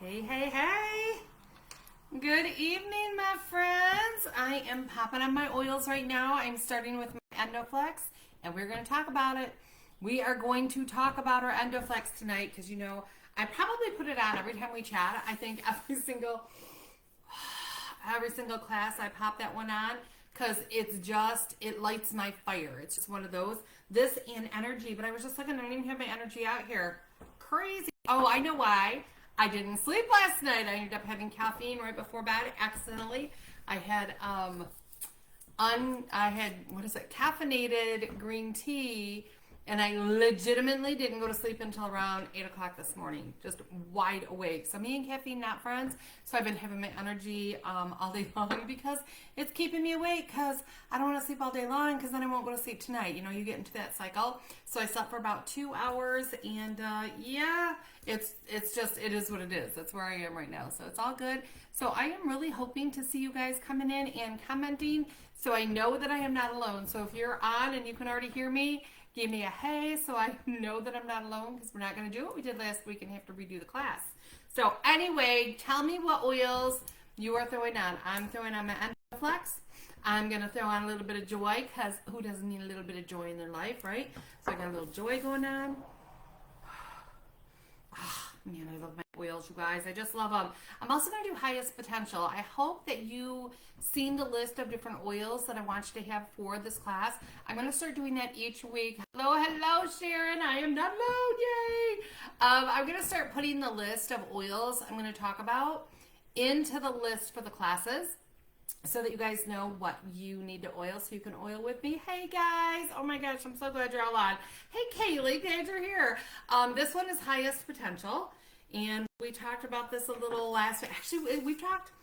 Hey, hey, hey. Good evening, my friends. I am popping on my oils right now. I'm starting with my EndoFlex, and we're going to talk about it. We are going to talk about our EndoFlex tonight because, you know, I probably put it on every time we chat. I think every single class I pop that one on because it lights my fire. It's just one of those. This and energy, but I was just looking, I don't even have my energy out here. Crazy. Oh, I know why. I didn't sleep last night. I ended up having caffeine right before bed accidentally. I had caffeinated green tea, and I legitimately didn't go to sleep until around 8 o'clock this morning, just wide awake. So me and caffeine not friends. So I've been having my energy all day long because it's keeping me awake because I don't want to sleep all day long because then I won't go to sleep tonight. You know, you get into that cycle. So I slept for about 2 hours, and yeah, it is what it is. That's where I am right now. So it's all good. So I am really hoping to see you guys coming in and commenting so I know that I am not alone. So if you're on and you can already hear me, give me a hey so I know that I'm not alone because we're not going to do what we did last week and have to redo the class. So anyway, tell me what oils you are throwing on. I'm throwing on my EndoFlex. I'm going to throw on a little bit of joy because who doesn't need a little bit of joy in their life, right? So I got a little joy going on. Oh, man, I love my oils, you guys. I just love them. I'm also going to do highest potential. I hope that you seen the list of different oils that I want you to have for this class. I'm going to start doing that each week. Hello, Sharon. I am not alone. Yay. I'm going to start putting the list of oils I'm going to talk about into the list for the classes, so that you guys know what you need to oil so you can oil with me. Hey guys, oh my gosh, I'm so glad you're all on. Hey Kaylee, glad you're here. This one is highest potential, and we talked about this a little last week. Actually, we've talked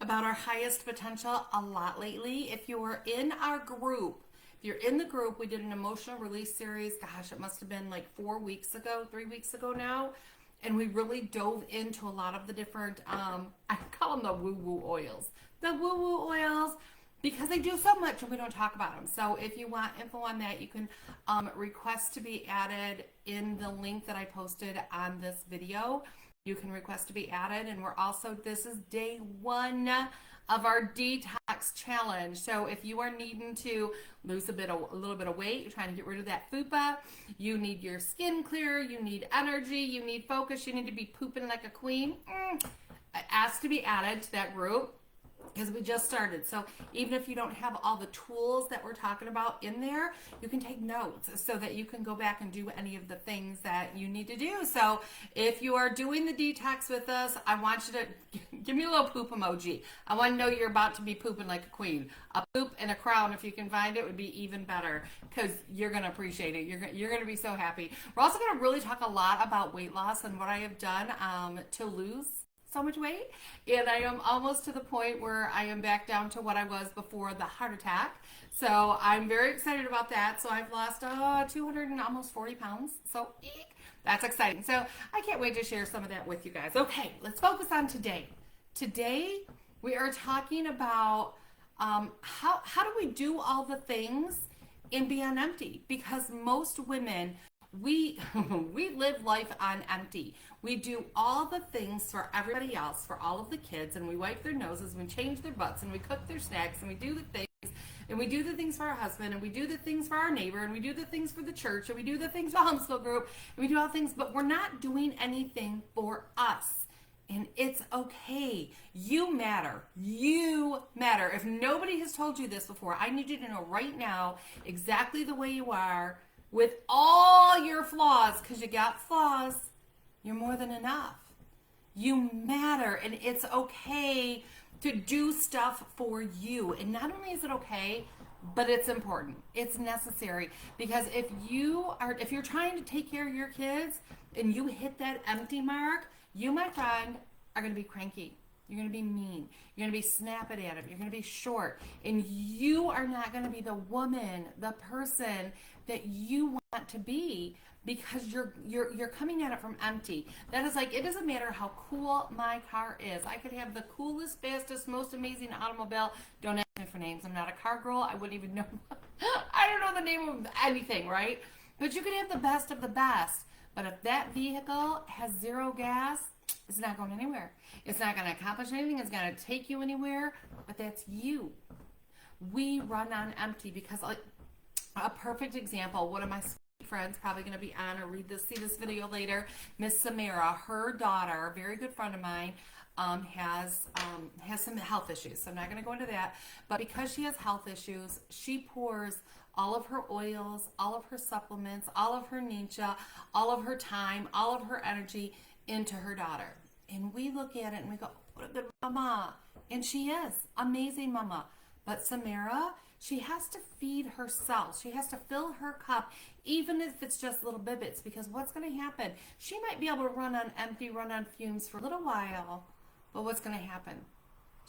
about our highest potential a lot lately. If you're in our group, if you're in the group, we did an emotional release series. Gosh, it must have been like 3 weeks ago now. And we really dove into a lot of the different, I call them the woo-woo oils. The woo-woo oils, because they do so much and we don't talk about them. So if you want info on that, you can request to be added in the link that I posted on this video. You can request to be added. And this is day 1 of our detox challenge. So if you are needing to lose a little bit of weight, you're trying to get rid of that fupa, you need your skin clear, you need energy, you need focus, you need to be pooping like a queen, ask to be added to that group because we just started. So even if you don't have all the tools that we're talking about in there, you can take notes so that you can go back and do any of the things that you need to do. So if you are doing the detox with us, I want you to give me a little poop emoji. I want to know you're about to be pooping like a queen. A poop and a crown, if you can find it, would be even better because you're going to appreciate it. You're going to be so happy. We're also going to really talk a lot about weight loss and what I have done to lose so much weight, and I am almost to the point where I am back down to what I was before the heart attack. So I'm very excited about that. So I've lost 200 and almost 40 pounds. So that's exciting. So I can't wait to share some of that with you guys. Okay, let's focus on today. Today we are talking about how do we do all the things and be on empty, because most women, we live life on empty. We do all the things for everybody else, for all of the kids, and we wipe their noses, and we change their butts, and we cook their snacks, and we do the things, and we do the things for our husband, and we do the things for our neighbor, and we do the things for the church, and we do the things for the homeschool group, and we do all things, but we're not doing anything for us. And it's okay. You matter. You matter. If nobody has told you this before, I need you to know right now exactly the way you are, with all your flaws, because you got flaws. You're more than enough. You matter, and it's okay to do stuff for you. And not only is it okay, but it's important. It's necessary, because if you're trying to take care of your kids and you hit that empty mark, you, my friend, are going to be cranky. You're going to be mean. You're going to be snapping at them. You're going to be short. And you are not going to be the woman, the person that you want to be, because you're coming at it from empty. That is like, it doesn't matter how cool my car is. I could have the coolest, fastest, most amazing automobile. Don't ask me for names. I'm not a car girl. I wouldn't even know. I don't know the name of anything, right? But you can have the best of the best. But if that vehicle has zero gas, it's not going anywhere. It's not going to accomplish anything. It's going to take you anywhere. But that's you. We run on empty because, like, a perfect example, one of my friends probably going to be on or see this video later, Miss Samara, her daughter, a very good friend of mine, has some health issues. So I'm not going to go into that. But because she has health issues, she pours all of her oils, all of her supplements, all of her ninja, all of her time, all of her energy into her daughter. And we look at it and we go, what a good mama. And she is. Amazing mama. But Samara, she has to feed herself. She has to fill her cup, even if it's just little bibbits, because what's going to happen? She might be able to run on empty, run on fumes for a little while, but what's going to happen?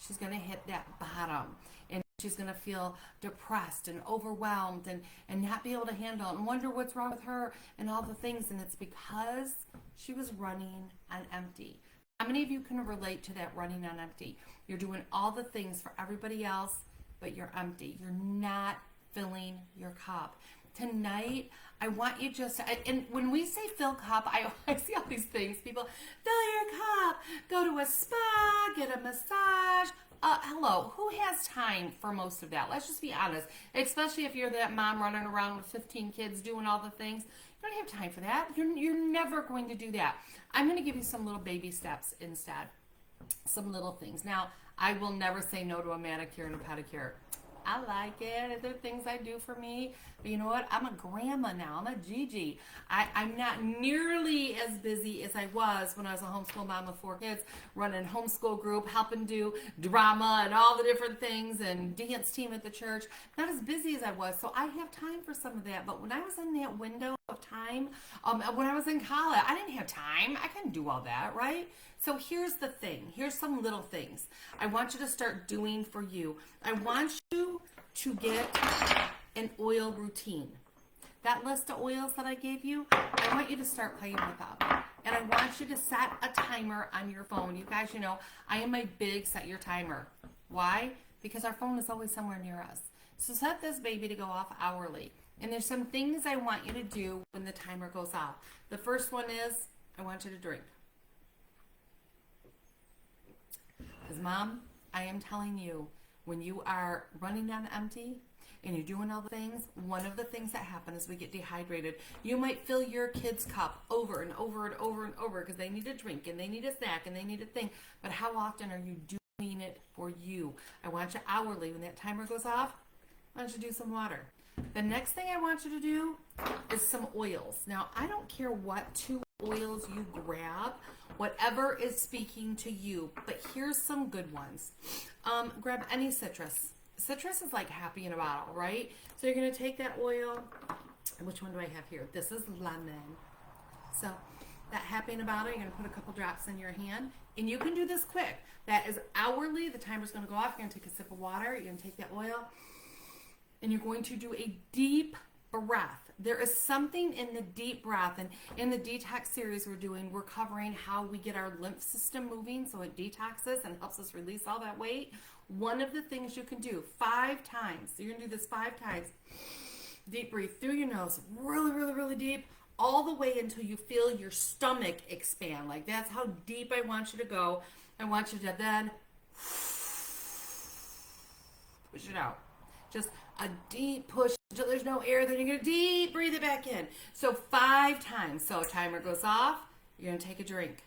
She's going to hit that bottom, and she's going to feel depressed and overwhelmed and not be able to handle it and wonder what's wrong with her and all the things, and it's because she was running on empty. How many of you can relate to that running on empty? You're doing all the things for everybody else, but you're empty. You're not filling your cup. Tonight, I want you just to, and when we say fill cup, I see all these things. People, fill your cup, go to a spa, get a massage. Hello, who has time for most of that? Let's just be honest. Especially if you're that mom running around with 15 kids doing all the things. You don't have time for that. You're never going to do that. I'm going to give you some little baby steps instead. Some little things. Now, I will never say no to a manicure and a pedicure. I like it. There are things I do for me. But you know what? I'm a grandma now. I'm a Gigi. I'm not nearly as busy as I was when I was a homeschool mom with 4 kids, running homeschool group, helping do drama and all the different things, and dance team at the church. Not as busy as I was. So I have time for some of that. But when I was in that window of time, when I was in college, I didn't have time. I couldn't do all that, right? So here's the thing. Here's some little things I want you to start doing for you. I want you to get an oil routine. That list of oils that I gave you, I want you to start playing with them. And I want you to set a timer on your phone. You guys, you know, I am a big set your timer. Why? Because our phone is always somewhere near us. So set this baby to go off hourly. And there's some things I want you to do when the timer goes off. The first one is I want you to drink. Because, Mom, I am telling you, when you are running on empty and you're doing all the things, one of the things that happen is we get dehydrated. You might fill your kid's cup over and over and over and over because they need a drink and they need a snack and they need a thing. But how often are you doing it for you? I want you hourly. When that timer goes off, I want you to do some water. The next thing I want you to do is some oils. Now, I don't care what 2 oils you grab, whatever is speaking to you, but here's some good ones. Grab any citrus. Citrus is like happy in a bottle, right? So you're going to take that oil. Which one do I have here? This is lemon. So that happy in a bottle, you're going to put a couple drops in your hand, and you can do this quick. That is hourly. The timer's going to go off. You're going to take a sip of water. You're going to take that oil, and you're going to do a deep breath. There is something in the deep breath, and in the detox series we're covering how we get our lymph system moving so it detoxes and helps us release all that weight. One of the things you can do 5 times, so you're going to do this 5 times. Deep breathe through your nose, really, really, really deep, all the way until you feel your stomach expand. Like, that's how deep I want you to go. I want you to then push it out. Just a deep push until there's no air, then you're going to deep breathe it back in. So 5 times. So timer goes off, you're going to take a drink.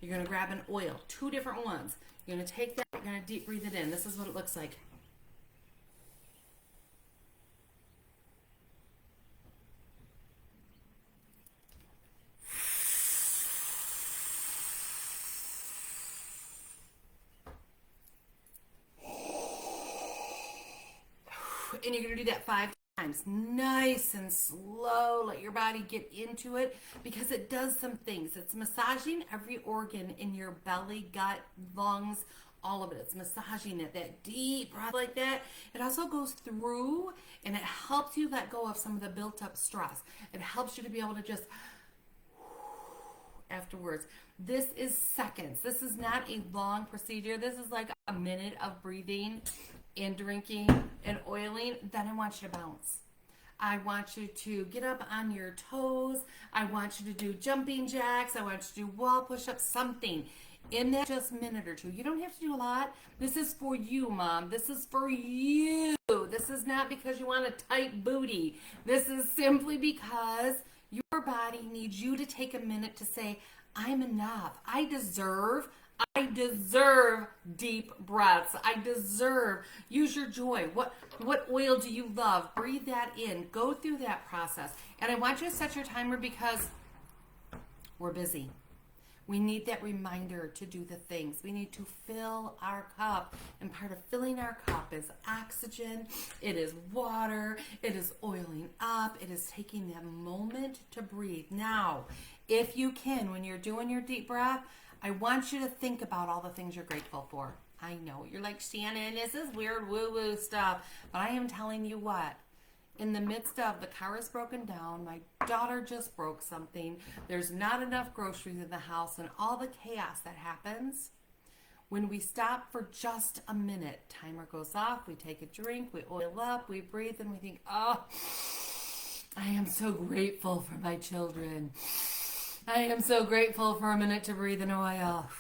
You're going to grab an oil, 2 different ones. You're going to take that, you're going to deep breathe it in. This is what it looks like. And you're going to do that 5 times. Nice and slow. Let your body get into it because it does some things. It's massaging every organ in your belly, gut, lungs, all of it. It's massaging it. That deep breath like that. It also goes through and it helps you let go of some of the built up stress. It helps you to be able to just afterwards. This is seconds. This is not a long procedure. This is like a minute of breathing and drinking and oiling. Then I want you to bounce. I want you to get up on your toes. I want you to do jumping jacks. I want you to do wall push-ups, something in that just minute or two. You don't have to do a lot. This is for you, Mom. This is for you. This is not because you want a tight booty. This is simply because your body needs you to take a minute to say, I'm enough. I deserve deep breaths. I deserve. Use your joy. What oil do you love? Breathe that in. Go through that process. And I want you to set your timer because we're busy. We need that reminder to do the things. We need to fill our cup. And part of filling our cup is oxygen. It is water. It is oiling up. It is taking that moment to breathe. Now, if you can, when you're doing your deep breath, I want you to think about all the things you're grateful for. I know, you're like, Shannon, this is weird woo-woo stuff. But I am telling you what. In the midst of the car is broken down, my daughter just broke something, there's not enough groceries in the house, and all the chaos that happens, when we stop for just a minute, timer goes off, we take a drink, we oil up, we breathe, and we think, oh, I am so grateful for my children. I am so grateful for a minute to breathe in oil.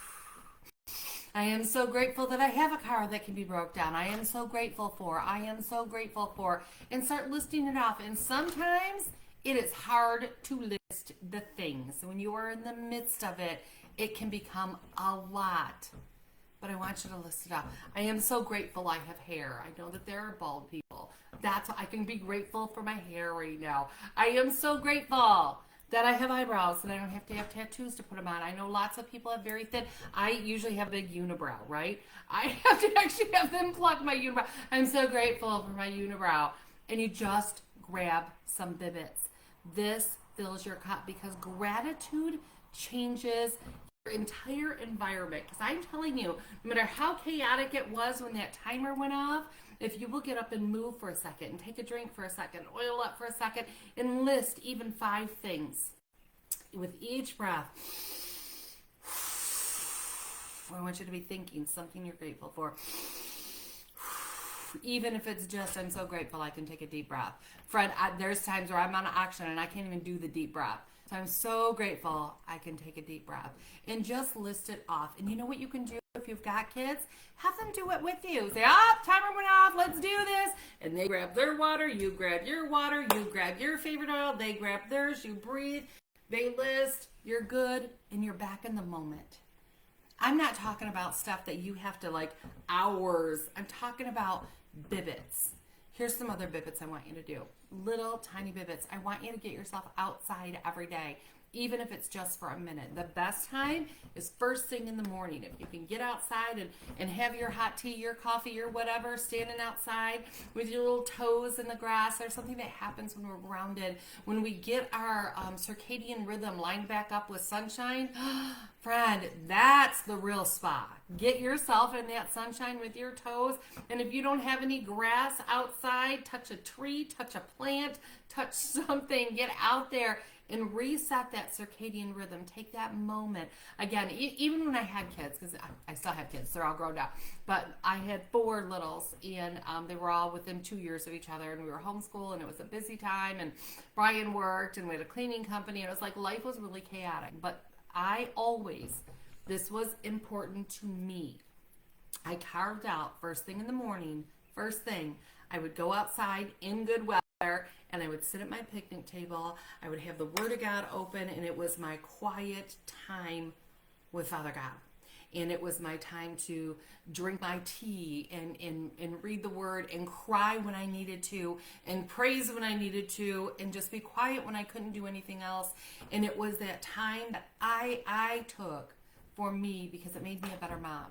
I am so grateful that I have a car that can be broke down. I am so grateful for. And start listing it off. And sometimes it is hard to list the things. When you are in the midst of it, it can become a lot. But I want you to list it off. I am so grateful I have hair. I know that there are bald people. That's why I can be grateful for my hair right now. I am so grateful that I have eyebrows and I don't have to have tattoos to put them on. I know lots of people have very thin. I usually have a big unibrow, right? I have to actually have them pluck my unibrow. I'm so grateful for my unibrow. And you just grab some Bibbits. This fills your cup because gratitude changes your entire environment. Because I'm telling you, no matter how chaotic it was when that timer went off, if you will get up and move for a second and take a drink for a second, oil up for a second, and list even 5 things with each breath. I want you to be thinking something you're grateful for. Even if it's just, I'm so grateful I can take a deep breath. Friend, there's times where I'm on oxygen and I can't even do the deep breath. So I'm so grateful I can take a deep breath. And just list it off. And you know what you can do if you've got kids? Have them do it with you. Say, timer went off, let's do this. And they grab their water, you grab your water, you grab your favorite oil, they grab theirs, you breathe, they list, you're good, and you're back in the moment. I'm not talking about stuff that you have to hours. I'm talking about Bibbits. Here's some other Bibbits I want you to do. Little tiny Bibbits. I want you to get yourself outside every day, even if it's just for a minute. The best time is first thing in the morning. If you can get outside and have your hot tea, your coffee, your whatever, standing outside with your little toes in the grass. There's something that happens when we're grounded. When we get our circadian rhythm lined back up with sunshine, friend, that's the real spa. Get yourself in that sunshine with your toes. And if you don't have any grass outside, touch a tree, touch a plant, touch something, get out there and reset that circadian rhythm. Take that moment. Again, even when I had kids, because I still have kids, they're all grown up, but I had 4 littles, and they were all within 2 years of each other, and we were homeschooled, and it was a busy time, and Brian worked, and we had a cleaning company, and it was like life was really chaotic. But this was important to me. I carved out first thing in the morning, I would go outside in good weather, and I would sit at my picnic table. I would have the Word of God open, and it was my quiet time with Father God. And it was my time to drink my tea and read the Word and cry when I needed to and praise when I needed to and just be quiet when I couldn't do anything else. And it was that time that I took for me because it made me a better mom.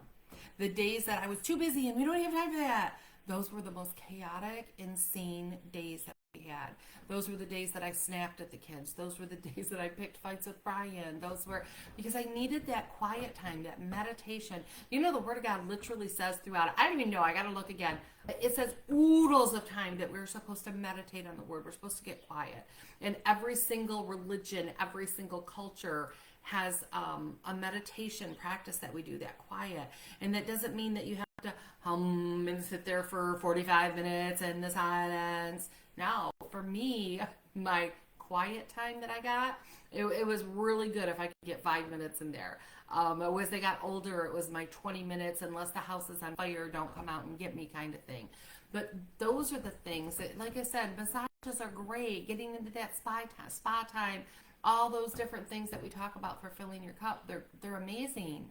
The days that I was too busy and we don't have time for that, those were the most chaotic, insane days that we had. Those were the days that I snapped at the kids. Those were the days that I picked fights with Brian. Those were because I needed that quiet time, that meditation. You know, the Word of God literally says throughout it, I don't even know, I got to look again. It says oodles of time that we're supposed to meditate on the Word. We're supposed to get quiet. And every single religion, every single culture has a meditation practice that we do, that quiet. And that doesn't mean that you have to hum and sit there for 45 minutes in the silence. now. For me, my quiet time that I got, it was really good if I could get 5 minutes in there. As they got older, it was my 20 minutes, unless the house is on fire, don't come out and get me kind of thing. But those are the things that, like I said, massages are great. Getting into that spa time, all those different things that we talk about for filling your cup, they're amazing.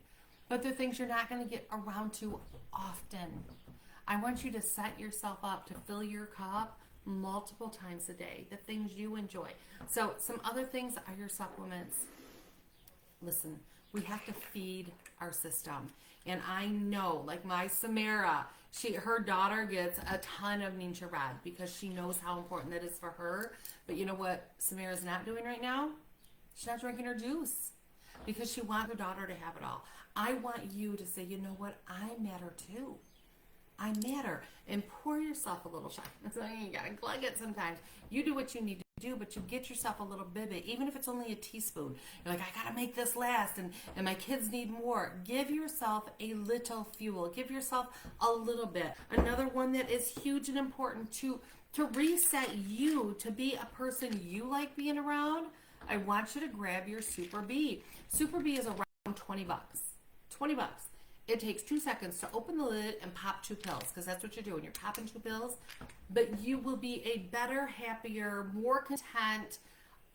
But they're things you're not going to get around to often. I want you to set yourself up to fill your cup multiple times a day, the things you enjoy. So some other things are your supplements. Listen, we have to feed our system. And I know, like my Samara, her daughter gets a ton of Ninja Red because she knows how important that is for her. But you know what Samara's not doing right now? She's not drinking her juice because she wants her daughter to have it all. I want you to say, you know what? I matter too. I matter. And pour yourself a little shot. You gotta glug it sometimes. You do what you need to do, but you get yourself a little bit, even if it's only a teaspoon. You're like, I gotta make this last, and my kids need more. Give yourself a little fuel. Give yourself a little bit. Another one that is huge and important to reset you to be a person you like being around. I want you to grab your Super B. Super B is around 20 bucks. 20 bucks. It takes 2 seconds to open the lid and pop 2 pills, because that's what you're doing. You're popping 2 pills, but you will be a better, happier, more content,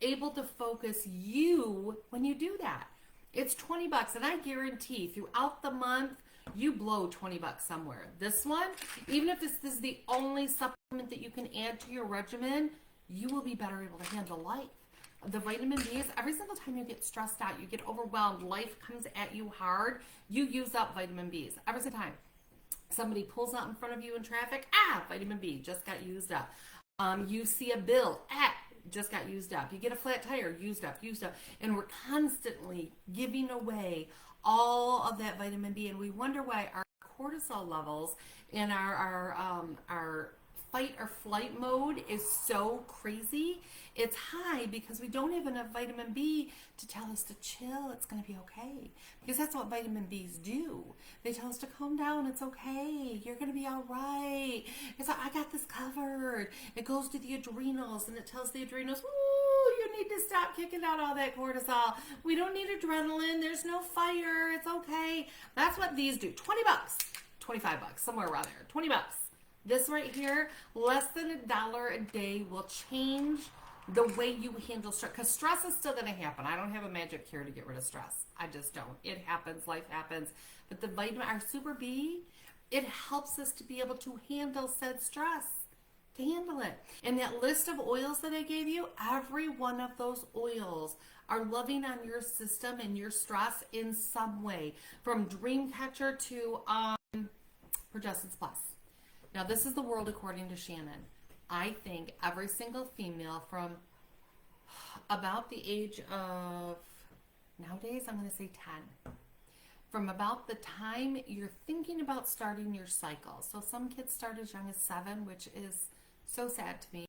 able to focus you when you do that. It's 20 bucks, and I guarantee throughout the month, you blow 20 bucks somewhere. This one, even if this is the only supplement that you can add to your regimen, you will be better able to handle life. The vitamin B's, every single time you get stressed out, you get overwhelmed, life comes at you hard, you use up vitamin B's. Every single time somebody pulls out in front of you in traffic, vitamin B just got used up. You see a bill, just got used up. You get a flat tire, used up. And we're constantly giving away all of that vitamin B, and we wonder why our cortisol levels and our fight or flight mode is so crazy. It's high because we don't have enough vitamin B to tell us to chill, it's going to be okay. Because that's what vitamin B's do. They tell us to calm down, it's okay, you're going to be all right. It's like, I got this covered. It goes to the adrenals, and it tells the adrenals, ooh, you need to stop kicking out all that cortisol. We don't need adrenaline. There's no fire. It's okay. That's what these do. 20 bucks, 25 bucks, somewhere around there. 20 bucks. This right here, less than $1 a day will change the way you handle stress. Because stress is still going to happen. I don't have a magic cure to get rid of stress. I just don't. It happens. Life happens. But the vitamin, our Super B, it helps us to be able to handle said stress. To handle it. And that list of oils that I gave you, every one of those oils are loving on your system and your stress in some way. From Dreamcatcher to Progessence Plus. Now, this is the world according to Shannon. I think every single female from about the age of, nowadays I'm going to say 10, from about the time you're thinking about starting your cycle. So some kids start as young as 7, which is so sad to me.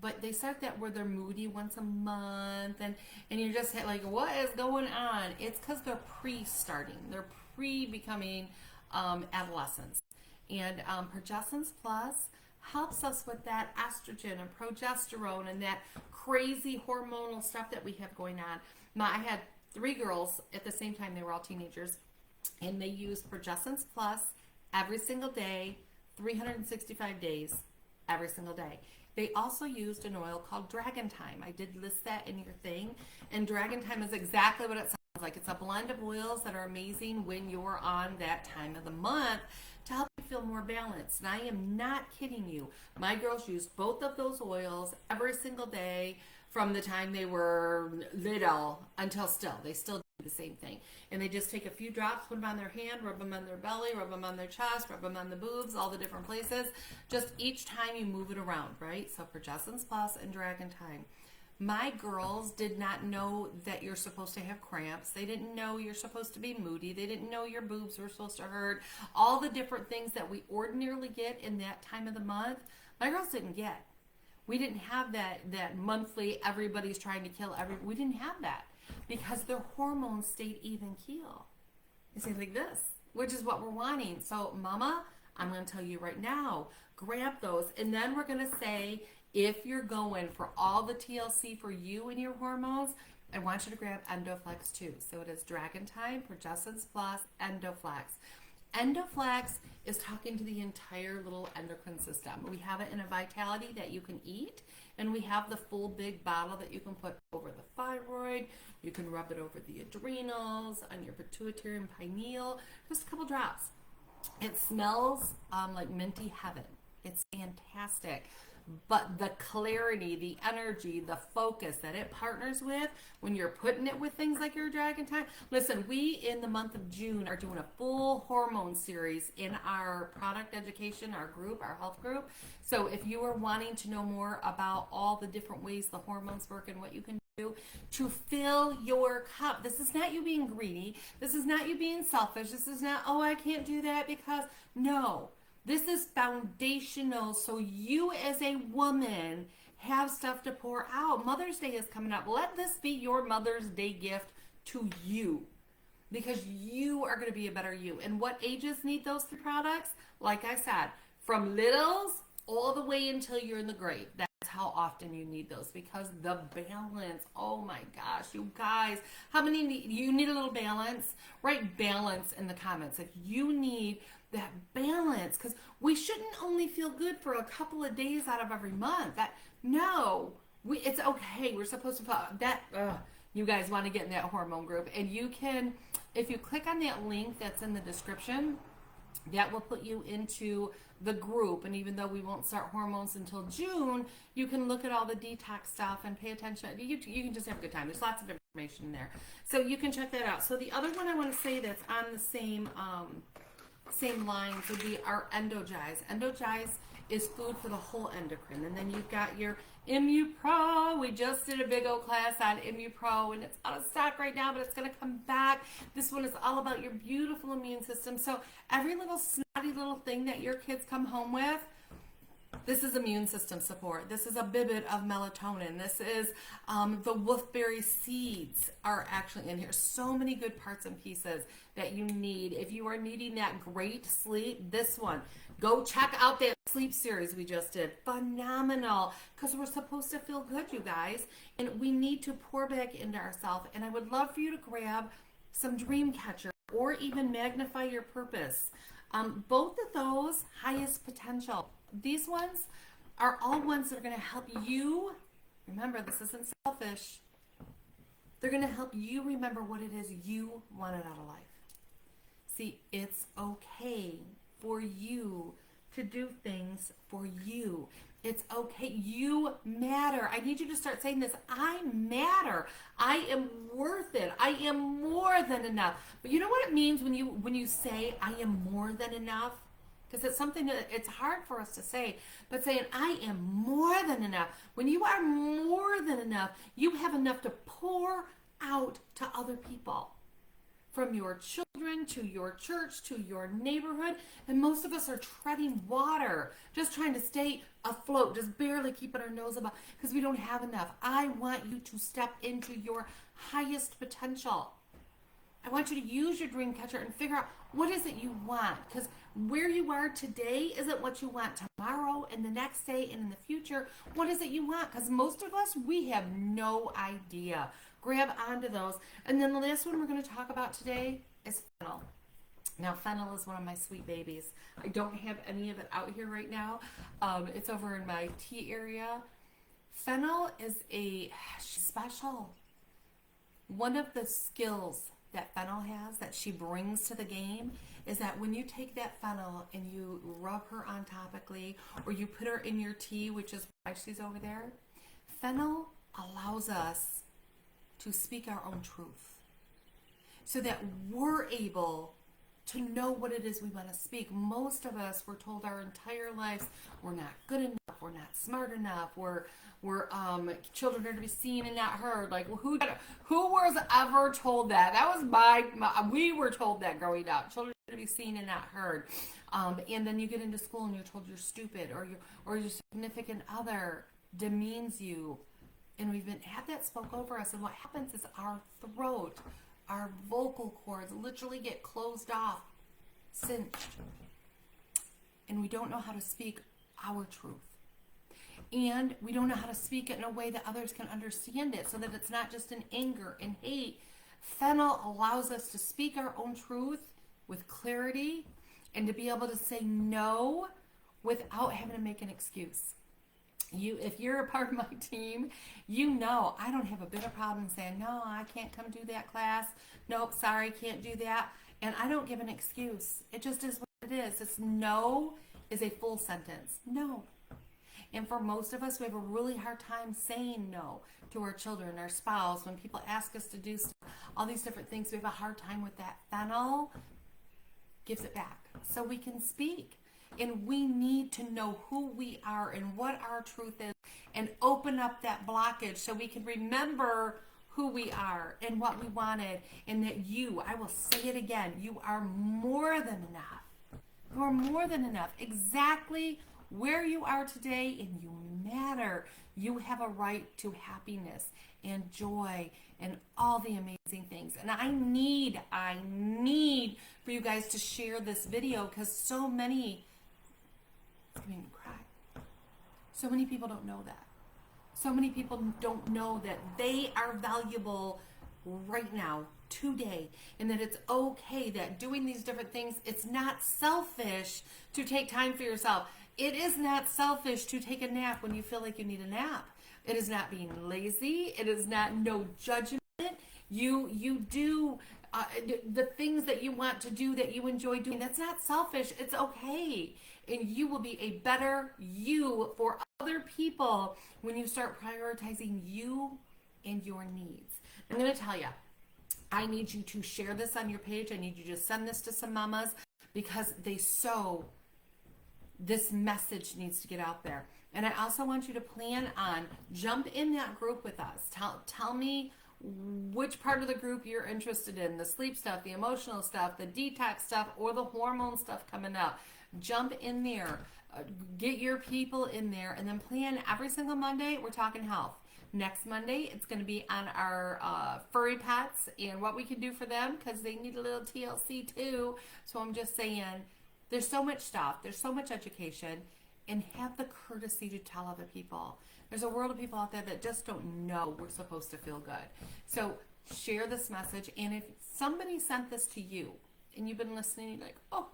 But they start that where they're moody once a month, and you're just like, what is going on? It's because they're pre-starting. They're pre-becoming adolescents. And Progessence Plus helps us with that estrogen and progesterone and that crazy hormonal stuff that we have going on. I had 3 girls at the same time. They were all teenagers, and they used Progessence Plus every single day, 365 days, every single day. They also used an oil called Dragon Time. I did list that in your thing, and Dragon Time is exactly what it sounds like. It's a blend of oils that are amazing when you're on that time of the month to help you feel more balanced. And I am not kidding you. My girls used both of those oils every single day from the time they were little until still. They still do the same thing. And they just take a few drops, put them on their hand, rub them on their belly, rub them on their chest, rub them on the boobs, all the different places. Just each time you move it around, right? So Progessence Plus and Dragon Time. My girls did not know that you're supposed to have cramps. They didn't know you're supposed to be moody. They didn't know your boobs were supposed to hurt. All the different things that we ordinarily get in that time of the month, my girls didn't get. We didn't have that monthly, everybody's trying to kill we didn't have that because their hormones stayed even keel. They say like this, which is what we're wanting. So, Mama, I'm going to tell you right now, grab those. And then we're going to say, if you're going for all the TLC for you and your hormones, I want you to grab EndoFlex too. So it is Dragon Time, Progessence Plus, EndoFlex. EndoFlex is talking to the entire little endocrine system. We have it in a Vitality that you can eat, and we have the full big bottle that you can put over the thyroid. You can rub it over the adrenals, on your pituitary and pineal, just a couple drops. It smells like minty heaven. It's fantastic. But the clarity, the energy, the focus that it partners with when you're putting it with things like your Dragon Time. Listen, we in the month of June are doing a full hormone series in our product education, our group, our health group. So if you are wanting to know more about all the different ways the hormones work and what you can do to fill your cup. This is not you being greedy. This is not you being selfish. This is not, oh, I can't do that because, no. This is foundational so you as a woman have stuff to pour out. Mother's Day is coming up. Let this be your Mother's Day gift to you because you are going to be a better you. And what ages need those three products? Like I said, from littles all the way until you're in the grave. That's how often you need those because the balance, oh my gosh, you guys, how many you need a little balance? Write balance in the comments if you need that balance, because we shouldn't only feel good for a couple of days out of every month. It's okay. We're supposed to put that. You guys want to get in that hormone group, and you can, if you click on that link that's in the description, that will put you into the group. And even though we won't start hormones until June, you can look at all the detox stuff and pay attention. You can just have a good time. There's lots of information in there, so you can check that out. So the other one I want to say that's on the same lines would be our EndoGize. EndoGize is food for the whole endocrine. And then you've got your ImmuPro. We just did a big old class on ImmuPro, and it's out of stock right now, but it's going to come back. This one is all about your beautiful immune system. So every little snotty little thing that your kids come home with, this is immune system support. This is a bibit of melatonin. This is the wolfberry seeds are actually in here. So many good parts and pieces that you need. If you are needing that great sleep, this one. Go check out that sleep series we just did. Phenomenal. Because we're supposed to feel good, you guys. And we need to pour back into ourselves. And I would love for you to grab some Dreamcatcher or even Magnify Your Purpose. Both of those, highest potential. These ones are all ones that are going to help you. Remember, this isn't selfish. They're going to help you remember what it is you wanted out of life. See, it's okay for you to do things for you. It's okay. You matter. I need you to start saying this. I matter. I am worth it. I am more than enough. But you know what it means when you say I am more than enough? Because it's something that it's hard for us to say, but saying I am more than enough. When you are more than enough, you have enough to pour out to other people. From your children to your church to your neighborhood. And most of us are treading water, just trying to stay afloat, just barely keeping our nose above because we don't have enough. I want you to step into your highest potential. I want you to use your dream catcher and figure out what is it you want, because where you are today isn't what you want tomorrow and the next day and in the future. What is it you want? Because most of us, we have no idea. Grab onto those. And then the last one we're going to talk about today is Fennel. Now, Fennel is one of my sweet babies. I don't have any of it out here right now. It's over in my tea area. Fennel is she's special. One of the skills that Fennel has, that she brings to the game, is that when you take that Fennel and you rub her on topically, or you put her in your tea, which is why she's over there, Fennel allows us to speak our own truth so that we're able to know what it is we want to speak. Most of us were told our entire lives we're not good enough, we're not smart enough, we're children are to be seen and not heard. Like, who was ever told that? That was we were told that growing up. Children are to be seen and not heard. And then you get into school and you're told you're stupid, or your significant other demeans you. And we've had that spoke over us. And what happens is our throat, our vocal cords literally get closed off, cinched. and we don't know how to speak our truth. And we don't know how to speak it in a way that others can understand it, so that it's not just in anger and hate. Fennel allows us to speak our own truth with clarity and to be able to say no without having to make an excuse. If you're a part of my team, you know I don't have a bit of problem saying, no, I can't come do that class. Nope, sorry, can't do that. And I don't give an excuse. It just is what it is. It's no is a full sentence. No. And for most of us, we have a really hard time saying no to our children, our spouse, when people ask us to do stuff, all these different things. We have a hard time with that. Fennel gives it back so we can speak. And we need to know who we are and what our truth is and open up that blockage so we can remember who we are and what we wanted, and that I will say it again, you are more than enough. You are more than enough. Exactly where you are today, and you matter. You have a right to happiness and joy and all the amazing things. And I need for you guys to share this video, because so many, it's making me cry. So many people don't know that. So many people don't know that they are valuable right now, today, and that it's okay that doing these different things, it's not selfish to take time for yourself. It is not selfish to take a nap when you feel like you need a nap. It is not being lazy. It is not no judgment. You do the things that you want to do, that you enjoy doing. That's not selfish. It's okay. And you will be a better you for other people when you start prioritizing you and your needs. I'm going to tell you, I need you to share this on your page. I need you to send this to some mamas, because this message needs to get out there. And I also want you to plan on jump in that group with us. Tell me which part of the group you're interested in, the sleep stuff, the emotional stuff, the detox stuff, or the hormone stuff coming up. Jump in there, get your people in there, and then plan every single Monday. We're talking health. Next Monday, it's going to be on our furry pets and what we can do for them, because they need a little TLC too. So I'm just saying, there's so much stuff. There's so much education. And have the courtesy to tell other people. There's a world of people out there that just don't know we're supposed to feel good. So share this message. And if somebody sent this to you and you've been listening, you're like, oh,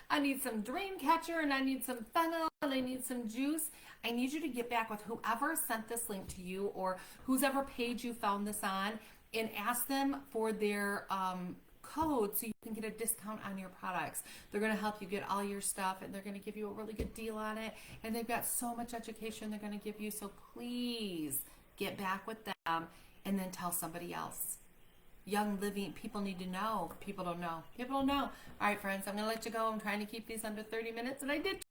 I need some dream catcher, and I need some fennel, and I need some juice. I need you to get back with whoever sent this link to you, or whoever page you found this on, and ask them for their code so you can get a discount on your products. They're going to help you get all your stuff, and they're going to give you a really good deal on it. And they've got so much education they're going to give you. So please get back with them and then tell somebody else. Young living people need to know. People don't know. All right, friends, I'm going to let you go. I'm trying to keep these under 30 minutes, and I did